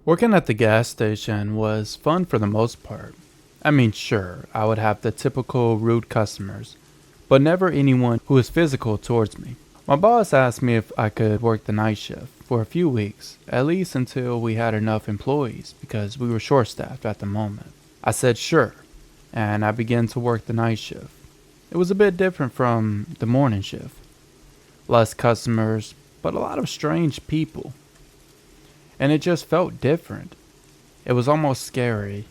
Working at the gas station was fun for the most part. I mean, sure, I would have the typical rude customers, but never anyone who was physical towards me. My boss asked me if I could work the night shift for a few weeks, at least until we had enough employees because we were short staffed at the moment. I said sure, and I began to work the night shift. It was a bit different from the morning shift. Less customers, but a lot of strange people. And it just felt different. It was almost scary.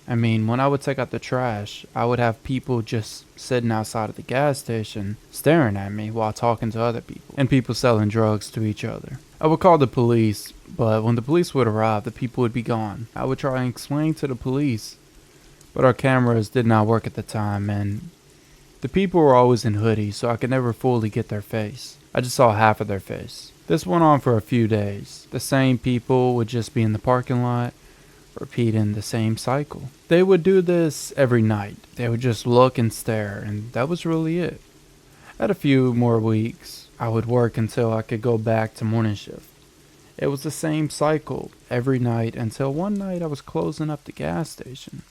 I mean, when I would take out the trash, I would have people just sitting outside of the gas station staring at me while talking to other people, and people selling drugs to each other. I would call the police, but when the police would arrive, the people would be gone. I would try and explain to the police, but our cameras did not work at the time, and the people were always in hoodies, so I could never fully get their face. I just saw half of their face. This went on for a few days. The same people would just be in the parking lot, repeating the same cycle. They would do this every night. They would just look and stare, and that was really it. At a few more weeks, I would work until I could go back to morning shift. It was the same cycle every night until one night I was closing up the gas station,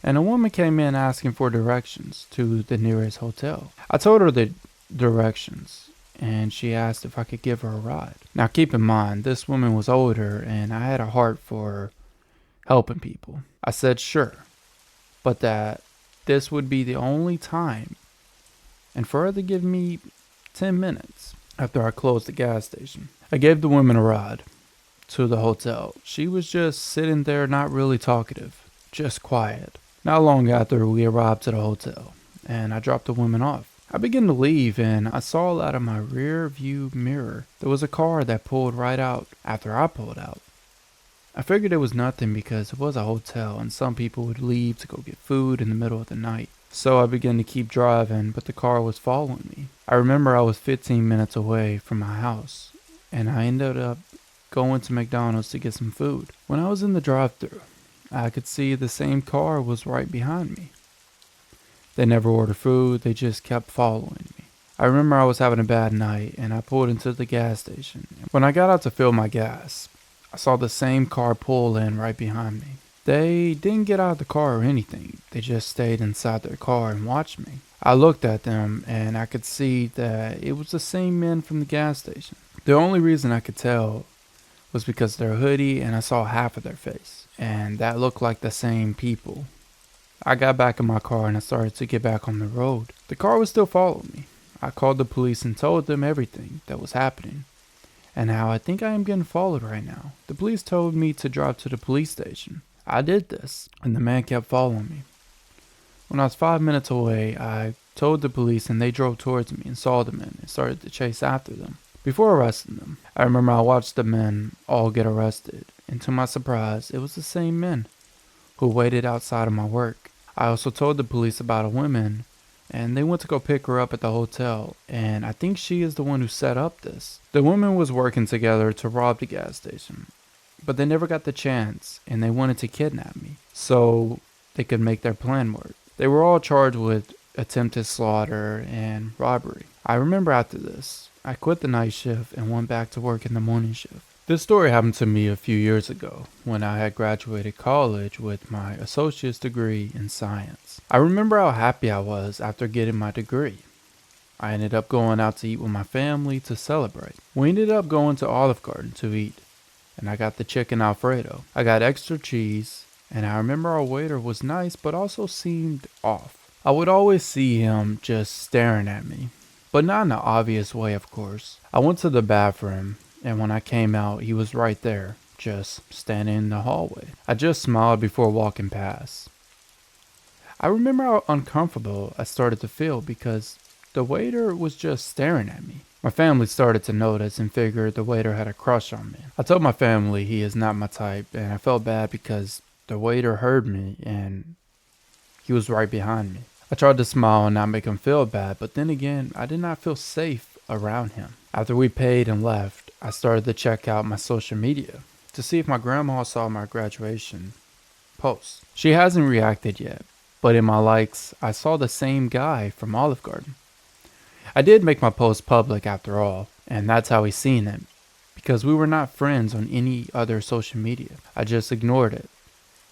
and a woman came in asking for directions to the nearest hotel. I told her the directions, and she asked if I could give her a ride. Now keep in mind, this woman was older, and I had a heart for helping people. I said sure, but that this would be the only time, and for her to give me 10 minutes after I closed the gas station. I gave the woman a ride to the hotel. She was just sitting there, not really talkative, just quiet. Not long after we arrived to the hotel, and I dropped the woman off. I began to leave, and I saw out of my rear view mirror there was a car that pulled right out after I pulled out. I figured it was nothing because it was a hotel and some people would leave to go get food in the middle of the night. So I began to keep driving, but the car was following me. I remember I was 15 minutes away from my house, and I ended up going to McDonald's to get some food. When I was in the drive-thru, I could see the same car was right behind me. They never ordered food, they just kept following me. I remember I was having a bad night, and I pulled into the gas station. When I got out to fill my gas, I saw the same car pull in right behind me. They didn't get out of the car or anything. They just stayed inside their car and watched me. I looked at them, and I could see that it was the same men from the gas station. The only reason I could tell was because of their hoodie, and I saw half of their face. And that looked like the same people. I got back in my car and I started to get back on the road. The car was still following me. I called the police and told them everything that was happening and how I think I am getting followed right now. The police told me to drive to the police station. I did this, and the man kept following me. When I was 5 minutes away, I told the police, and they drove towards me and saw the men and started to chase after them. Before arresting them, I remember I watched the men all get arrested, and to my surprise, it was the same men who waited outside of my work. I also told the police about a woman, and they went to go pick her up at the hotel, and I think she is the one who set up this. The woman was working together to rob the gas station, but they never got the chance, and they wanted to kidnap me so they could make their plan work. They were all charged with attempted slaughter and robbery. I remember after this, I quit the night shift and went back to work in the morning shift. This story happened to me a few years ago when I had graduated college with my associate's degree in science. I remember how happy I was after getting my degree. I ended up going out to eat with my family to celebrate. We ended up going to Olive Garden to eat, and I got the chicken Alfredo. I got extra cheese, and I remember our waiter was nice but also seemed off. I would always see him just staring at me, but not in an obvious way, of course. I went to the bathroom, and when I came out, he was right there, just standing in the hallway. I just smiled before walking past. I remember how uncomfortable I started to feel because the waiter was just staring at me. My family started to notice and figured the waiter had a crush on me. I told my family he is not my type, and I felt bad because the waiter heard me and he was right behind me. I tried to smile and not make him feel bad, but then again, I did not feel safe around him. After we paid and left, I started to check out my social media to see if my grandma saw my graduation post. She hasn't reacted yet, but in my likes, I saw the same guy from Olive Garden. I did make my post public after all, and that's how he seen it, because we were not friends on any other social media. I just ignored it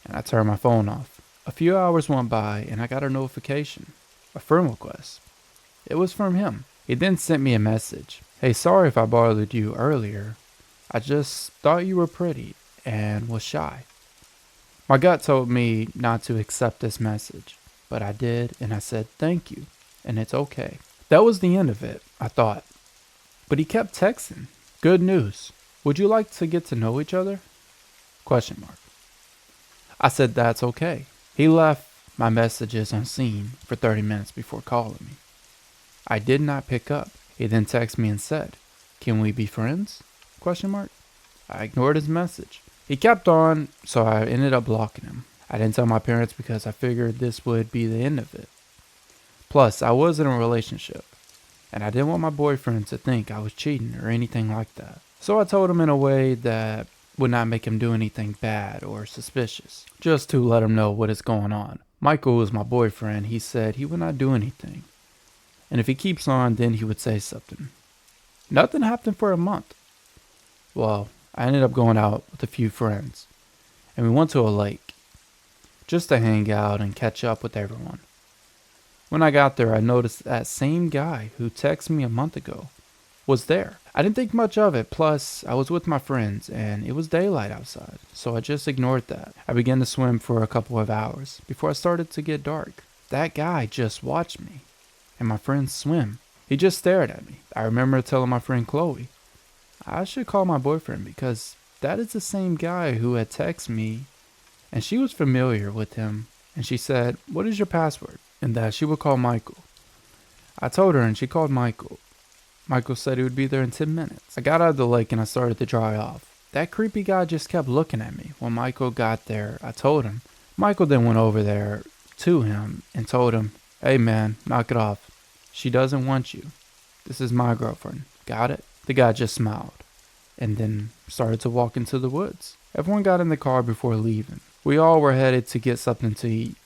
and I turned my phone off. A few hours went by and I got a notification, a friend request. It was from him. He then sent me a message. Hey, sorry if I bothered you earlier. I just thought you were pretty and was shy. My gut told me not to accept this message, but I did, and I said thank you, and it's okay. That was the end of it, I thought. But he kept texting. Good news. Would you like to get to know each other? Question mark. I said that's okay. He left my messages unseen for 30 minutes before calling me. I did not pick up. He then texted me and said, "Can we be friends?" Question mark. I ignored his message. He kept on, so I ended up blocking him. I didn't tell my parents because I figured this would be the end of it. Plus, I was in a relationship, and I didn't want my boyfriend to think I was cheating or anything like that. So I told him in a way that would not make him do anything bad or suspicious, just to let him know what is going on. Michael was my boyfriend. He said he would not do anything, and if he keeps on, then he would say something. Nothing happened for a month. Well, I ended up going out with a few friends, and we went to a lake, just to hang out and catch up with everyone. When I got there, I noticed that same guy who texted me a month ago was there. I didn't think much of it, plus I was with my friends, and it was daylight outside, so I just ignored that. I began to swim for a couple of hours before it started to get dark. That guy just watched me and my friends swim. He just stared at me. I remember telling my friend Chloe, I should call my boyfriend because that is the same guy who had texted me, and she was familiar with him, and she said, "What is your password?" and that she would call Michael. I told her and she called Michael. Michael said he would be there in 10 minutes. I got out of the lake and I started to dry off. That creepy guy just kept looking at me. When Michael got there, I told him. Michael then went over there to him and told him, "Hey man, knock it off. She doesn't want you. This is my girlfriend. Got it?" The guy just smiled and then started to walk into the woods. Everyone got in the car before leaving. We all were headed to get something to eat.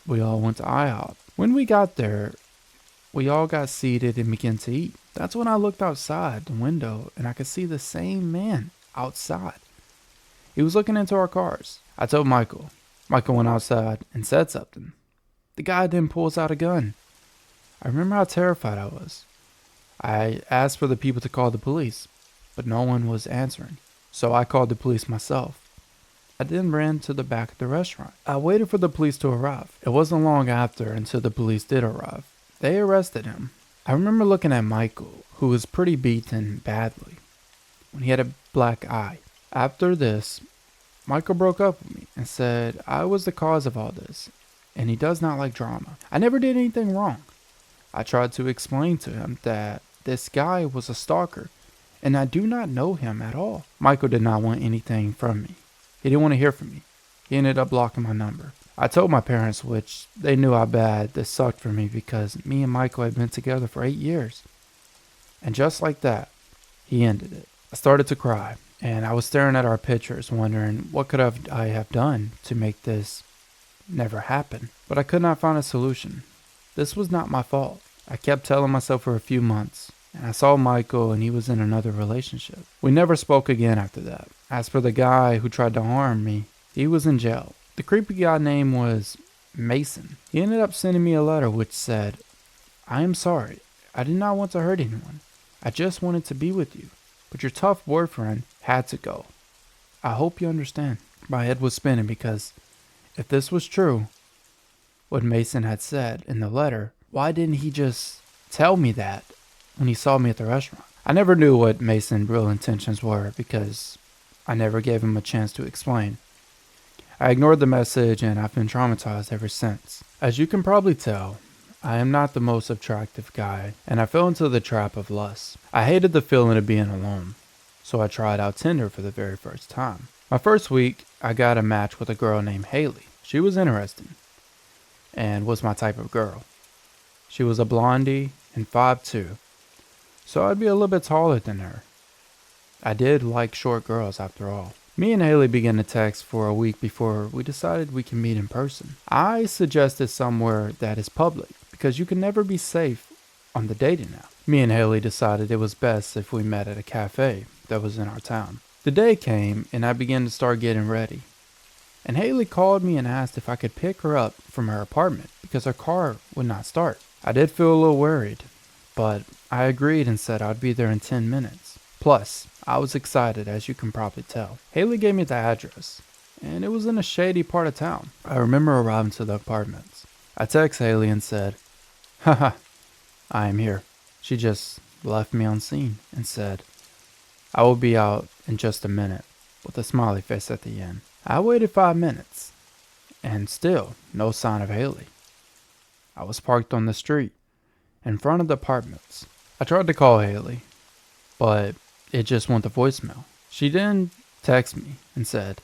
We all went to IHOP. When we got there, we all got seated and began to eat. That's when I looked outside the window and I could see the same man outside. He was looking into our cars. I told Michael. Michael went outside and said something. The guy then pulls out a gun. I remember how terrified I was. I asked for the people to call the police, but no one was answering. So I called the police myself. I then ran to the back of the restaurant. I waited for the police to arrive. It wasn't long after until the police did arrive. They arrested him. I remember looking at Michael, who was pretty beaten badly, when he had a black eye. After this, Michael broke up with me and said I was the cause of all this, and he does not like drama. I never did anything wrong. I tried to explain to him that this guy was a stalker, and I do not know him at all. Michael did not want anything from me. He didn't want to hear from me. He ended up blocking my number. I told my parents, which they knew how bad this sucked for me because me and Michael had been together for 8 years. And just like that, he ended it. I started to cry, and I was staring at our pictures, wondering what could I have done to make this never happen. But I could not find a solution. This was not my fault. I kept telling myself for a few months, and I saw Michael and he was in another relationship. We never spoke again after that. As for the guy who tried to harm me, he was in jail. The creepy guy name was Mason. He ended up sending me a letter which said, "I am sorry. I did not want to hurt anyone. I just wanted to be with you. But your tough boyfriend had to go. I hope you understand." My head was spinning because if this was true, what Mason had said in the letter, why didn't he just tell me that when he saw me at the restaurant? I never knew what Mason's real intentions were because I never gave him a chance to explain. I ignored the message and I've been traumatized ever since. As you can probably tell, I am not the most attractive guy and I fell into the trap of lust. I hated the feeling of being alone, so I tried out Tinder for the very first time. My first week, I got a match with a girl named Haley. She was interesting and was my type of girl. She was a blondie and 5'2", so I'd be a little bit taller than her. I did like short girls after all. Me and Haley began to text for a week before we decided we can meet in person. I suggested somewhere that is public because you can never be safe on the dating app. Me and Haley decided it was best if we met at a cafe that was in our town. The day came, and I began to start getting ready. And Haley called me and asked if I could pick her up from her apartment because her car would not start. I did feel a little worried, but I agreed and said I'd be there in 10 minutes. Plus, I was excited, as you can probably tell. Haley gave me the address, and it was in a shady part of town. I remember arriving to the apartments. I texted Haley and said, "Haha, I am here." She just left me on scene and said, "I will be out in just a minute," with a smiley face at the end. I waited 5 minutes, and still no sign of Haley. I was parked on the street, in front of the apartments. I tried to call Haley, but it just went to voicemail. She then texted me and said,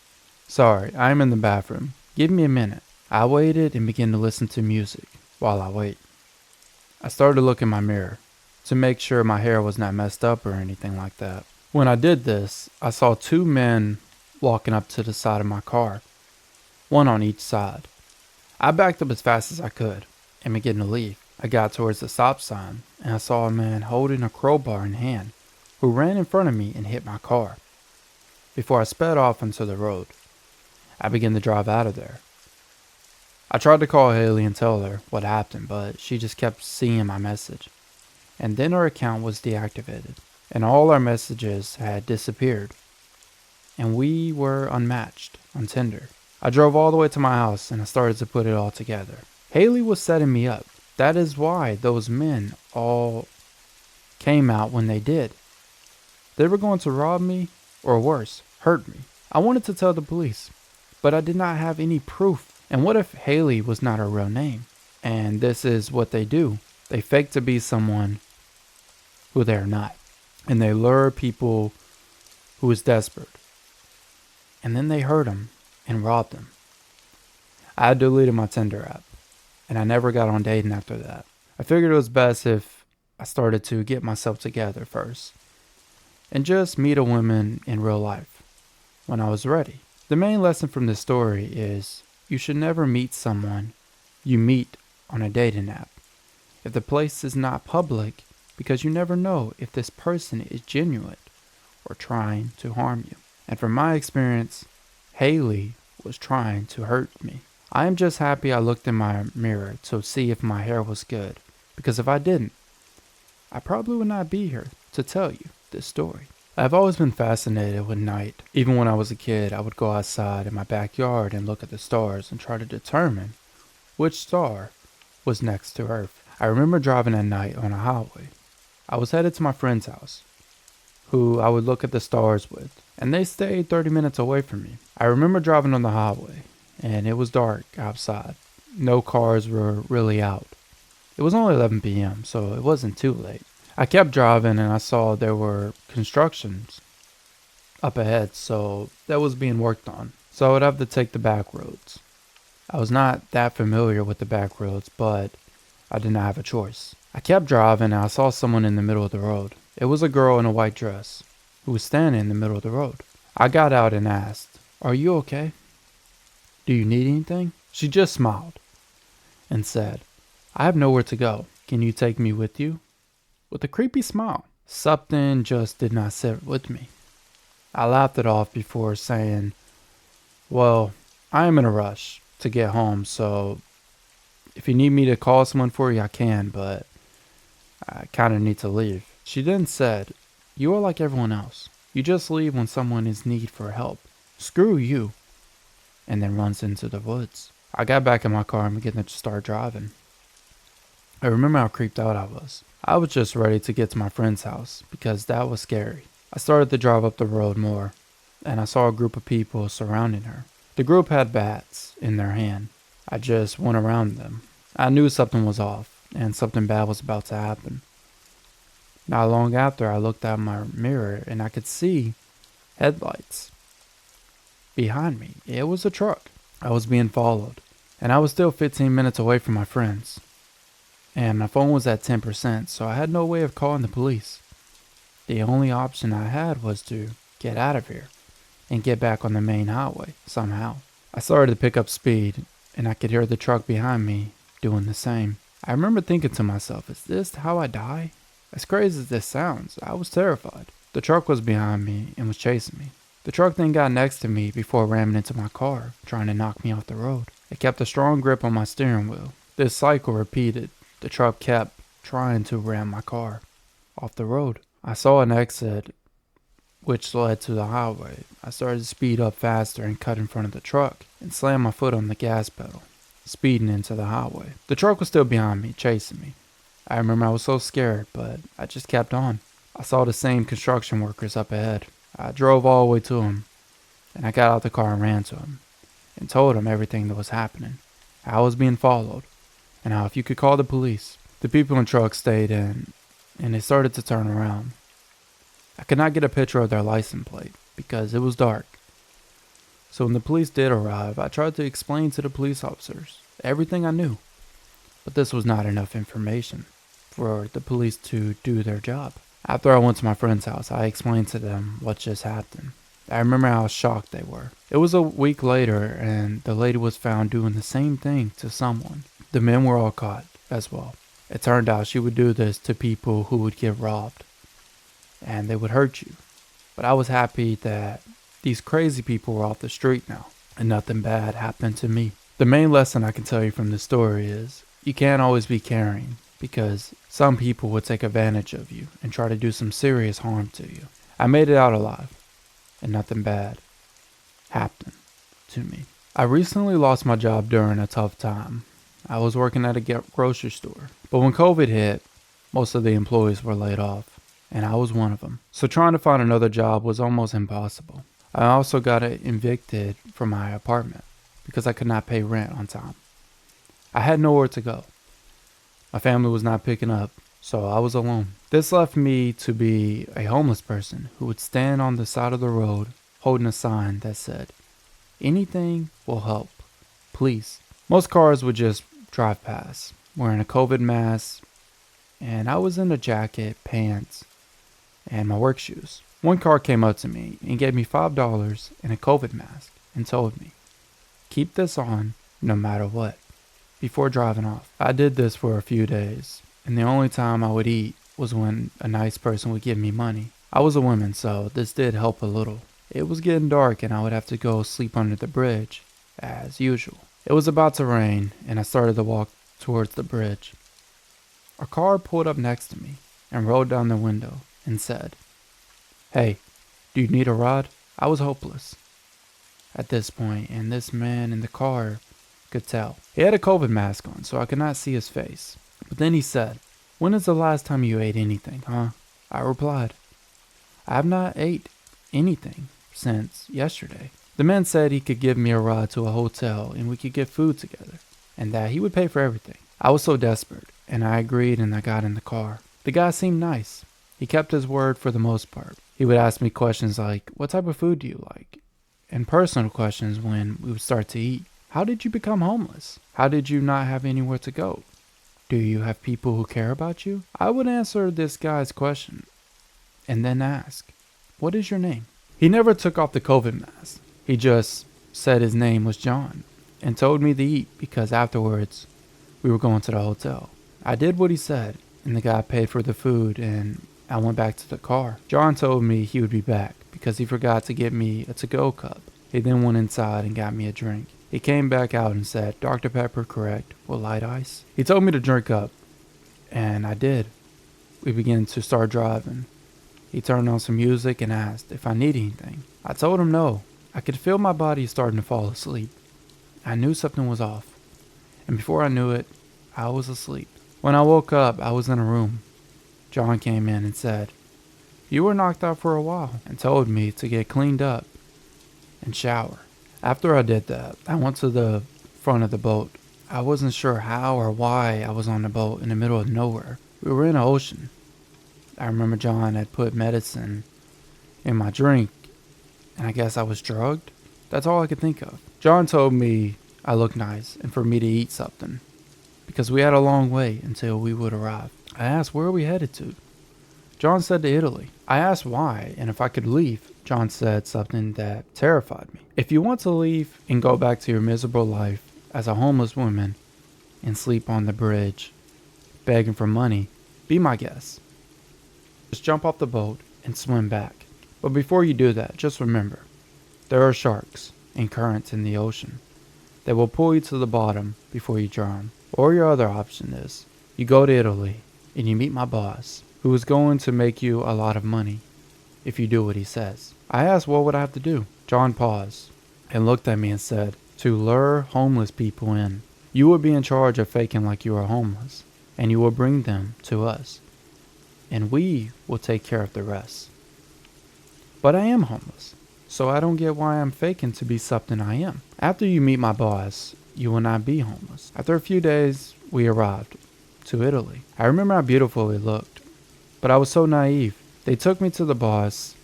"Sorry, I am in the bathroom. Give me a minute." I waited and began to listen to music while I wait. I started to look in my mirror to make sure my hair was not messed up or anything like that. When I did this, I saw two men walking up to the side of my car, one on each side. I backed up as fast as I could and began to leave. I got towards the stop sign and I saw a man holding a crowbar in hand who ran in front of me and hit my car. Before I sped off onto the road, I began to drive out of there. I tried to call Haley and tell her what happened, but she just kept seeing my message. And then her account was deactivated, and all our messages had disappeared. And we were unmatched on Tinder. I drove all the way to my house and I started to put it all together. Haley was setting me up. That is why those men all came out when they did. They were going to rob me, or worse, hurt me. I wanted to tell the police, but I did not have any proof. And what if Haley was not her real name? And this is what they do. They fake to be someone who they are not. And they lure people who is desperate. And then they hurt them and robbed them. I deleted my Tinder app. And I never got on dating after that. I figured it was best if I started to get myself together first. And just meet a woman in real life when I was ready. The main lesson from this story is you should never meet someone you meet on a dating app if the place is not public, because you never know if this person is genuine or trying to harm you. And from my experience, Haley was trying to hurt me. I am just happy I looked in my mirror to see if my hair was good, because if I didn't, I probably would not be here to tell you this story. I've always been fascinated with night. Even when I was a kid, I would go outside in my backyard and look at the stars and try to determine which star was next to Earth. I remember driving at night on a highway. I was headed to my friend's house, who I would look at the stars with, and they stayed 30 minutes away from me. I remember driving on the highway, and it was dark outside. No cars were really out. It was only 11 p.m., so it wasn't too late. I kept driving and I saw there were constructions up ahead, so that was being worked on. So I would have to take the back roads. I was not that familiar with the back roads, but I did not have a choice. I kept driving and I saw someone in the middle of the road. It was a girl in a white dress who was standing in the middle of the road. I got out and asked, "Are you okay? Do you need anything?" She just smiled and said, "I have nowhere to go. Can you take me with you?" With a creepy smile. Something just did not sit with me. I laughed it off before saying, "Well, I am in a rush to get home, so if you need me to call someone for you, I can, but I kind of need to leave." She then said, "You are like everyone else. You just leave when someone is in need for help. Screw you." And then runs into the woods. I got back in my car and began to start driving. I remember how creeped out I was. I was just ready to get to my friend's house because that was scary. I started to drive up the road more, and I saw a group of people surrounding her. The group had bats in their hand. I just went around them. I knew something was off, and something bad was about to happen. Not long after, I looked out my mirror, and I could see headlights behind me. It was a truck. I was being followed, and I was still 15 minutes away from my friends. And my phone was at 10%, so I had no way of calling the police. The only option I had was to get out of here and get back on the main highway somehow. I started to pick up speed, and I could hear the truck behind me doing the same. I remember thinking to myself, is this how I die? As crazy as this sounds, I was terrified. The truck was behind me and was chasing me. The truck then got next to me before ramming into my car, trying to knock me off the road. It kept a strong grip on my steering wheel. This cycle repeated. The truck kept trying to ram my car off the road. I saw an exit which led to the highway. I started to speed up faster and cut in front of the truck and slammed my foot on the gas pedal, speeding into the highway. The truck was still behind me, chasing me. I remember I was so scared, but I just kept on. I saw the same construction workers up ahead. I drove all the way to them, and I got out the car and ran to him and told him everything that was happening, how I was being followed, and how if you could call the police. The people in the truck stayed in, and they started to turn around. I could not get a picture of their license plate because it was dark. So when the police did arrive, I tried to explain to the police officers everything I knew. But this was not enough information for the police to do their job. After I went to my friend's house, I explained to them what just happened. I remember how shocked they were. It was a week later, and the lady was found doing the same thing to someone. The men were all caught as well. It turned out she would do this to people who would get robbed, and they would hurt you. But I was happy that these crazy people were off the street now, and nothing bad happened to me. The main lesson I can tell you from this story is you can't always be caring, because some people would take advantage of you and try to do some serious harm to you. I made it out alive, and nothing bad happened to me. I recently lost my job during a tough time. I was working at a grocery store, but when COVID hit, most of the employees were laid off, and I was one of them. So trying to find another job was almost impossible. I also got evicted from my apartment because I could not pay rent on time. I had nowhere to go. My family was not picking up, so I was alone. This left me to be a homeless person who would stand on the side of the road holding a sign that said, "Anything will help, please." Most cars would just drive past, wearing a COVID mask, and I was in a jacket, pants, and my work shoes. One car came up to me and gave me $5 and a COVID mask and told me, "Keep this on no matter what," before driving off. I did this for a few days, and the only time I would eat was when a nice person would give me money. I was a woman, so this did help a little. It was getting dark and I would have to go sleep under the bridge, as usual. It was about to rain, and I started to walk towards the bridge. A car pulled up next to me and rolled down the window and said, "Hey, do you need a ride?" I was hopeless at this point, and this man in the car could tell. He had a COVID mask on, so I could not see his face. But then he said, "When is the last time you ate anything, huh?" I replied, "I have not ate anything since yesterday." The man said he could give me a ride to a hotel and we could get food together, and that he would pay for everything. I was so desperate, and I agreed, and I got in the car. The guy seemed nice. He kept his word for the most part. He would ask me questions like, "What type of food do you like?" and personal questions when we would start to eat. "How did you become homeless? How did you not have anywhere to go? Do you have people who care about you?" I would answer this guy's question and then ask, "What is your name?" He never took off the COVID mask. He just said his name was John and told me to eat because afterwards we were going to the hotel. I did what he said, and the guy paid for the food, and I went back to the car. John told me he would be back because he forgot to get me a to-go cup. He then went inside and got me a drink. He came back out and said, "Dr. Pepper, correct, with light ice." He told me to drink up, and I did. We began to start driving. He turned on some music and asked if I need anything. I told him no. I could feel my body starting to fall asleep. I knew something was off, and before I knew it, I was asleep. When I woke up, I was in a room. John came in and said, "You were knocked out for a while," and told me to get cleaned up and shower. After I did that, I went to the front of the boat. I wasn't sure how or why I was on the boat in the middle of nowhere. We were in the ocean. I remember John had put medicine in my drink, and I guess I was drugged. That's all I could think of. John told me I looked nice and for me to eat something, because we had a long way until we would arrive. I asked where we headed to. John said to Italy. I asked why and if I could leave. John said something that terrified me. "If you want to leave and go back to your miserable life as a homeless woman and sleep on the bridge, begging for money, be my guest. Just jump off the boat and swim back. But before you do that, just remember, there are sharks and currents in the ocean. They will pull you to the bottom before you drown. Or your other option is, you go to Italy and you meet my boss, who is going to make you a lot of money if you do what he says. I asked what would I have to do. John paused and looked at me and said, to lure homeless people in. You will be in charge of faking like you are homeless, and you will bring them to us, and we will take care of the rest. But I am homeless, so I don't get why I'm faking to be something I am. After you meet my boss, you will not be homeless. After a few days, we arrived to Italy. I remember how beautiful it looked, but I was so naive. They took me to the boss,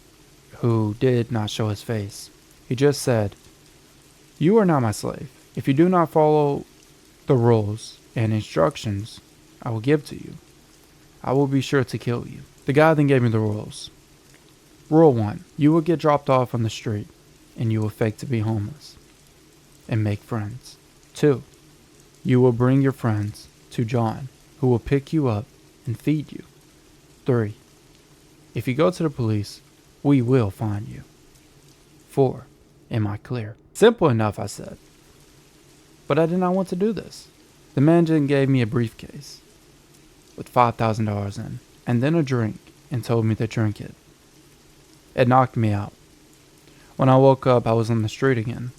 who did not show his face. He just said, you are not my slave. If you do not follow the rules and instructions I will give to you, I will be sure to kill you. The guy then gave me the rules. Rule 1. You will get dropped off on the street, and you will fake to be homeless and make friends. 2. You will bring your friends to John, who will pick you up and feed you. 3. If you go to the police, we will find you. 4. Am I clear? Simple enough, I said. But I did not want to do this. The man then gave me a briefcase with $5,000 in, and then a drink, and told me to drink it. It knocked me out. When I woke up, I was on the street again.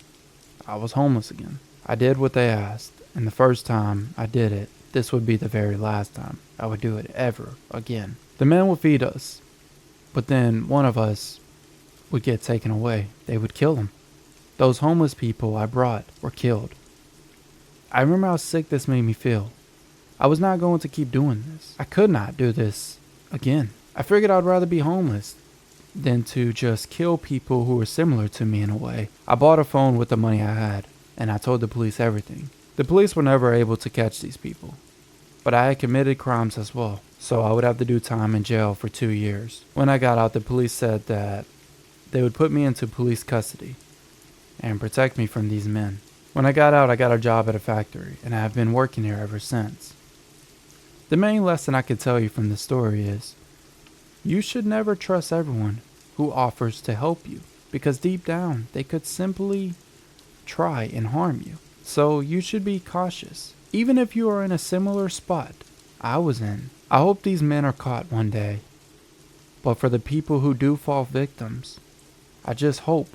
I was homeless again. I did what they asked, and the first time I did it, this would be the very last time I would do it ever again. The man would feed us, but then one of us would get taken away. They would kill him. Those homeless people I brought were killed. I remember how sick this made me feel. I was not going to keep doing this. I could not do this again. I figured I'd rather be homeless than to just kill people who were similar to me in a way. I bought a phone with the money I had, and I told the police everything. The police were never able to catch these people, but I had committed crimes as well, so I would have to do time in jail for 2 years. When I got out, the police said that they would put me into police custody and protect me from these men. When I got out, I got a job at a factory, and I have been working here ever since. The main lesson I could tell you from this story is, you should never trust everyone who offers to help you, because deep down, they could simply try and harm you. So you should be cautious, even if you are in a similar spot I was in. I hope these men are caught one day, but for the people who do fall victims, I just hope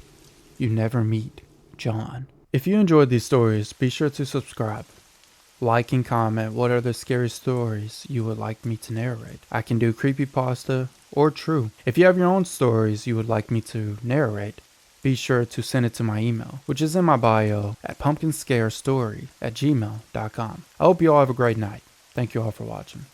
you never meet John. If you enjoyed these stories, be sure to subscribe. Like and comment what other scary stories you would like me to narrate. I can do creepypasta or true. If you have your own stories you would like me to narrate, be sure to send it to my email, which is in my bio at pumpkinscarestory@gmail.com. I hope you all have a great night. Thank you all for watching.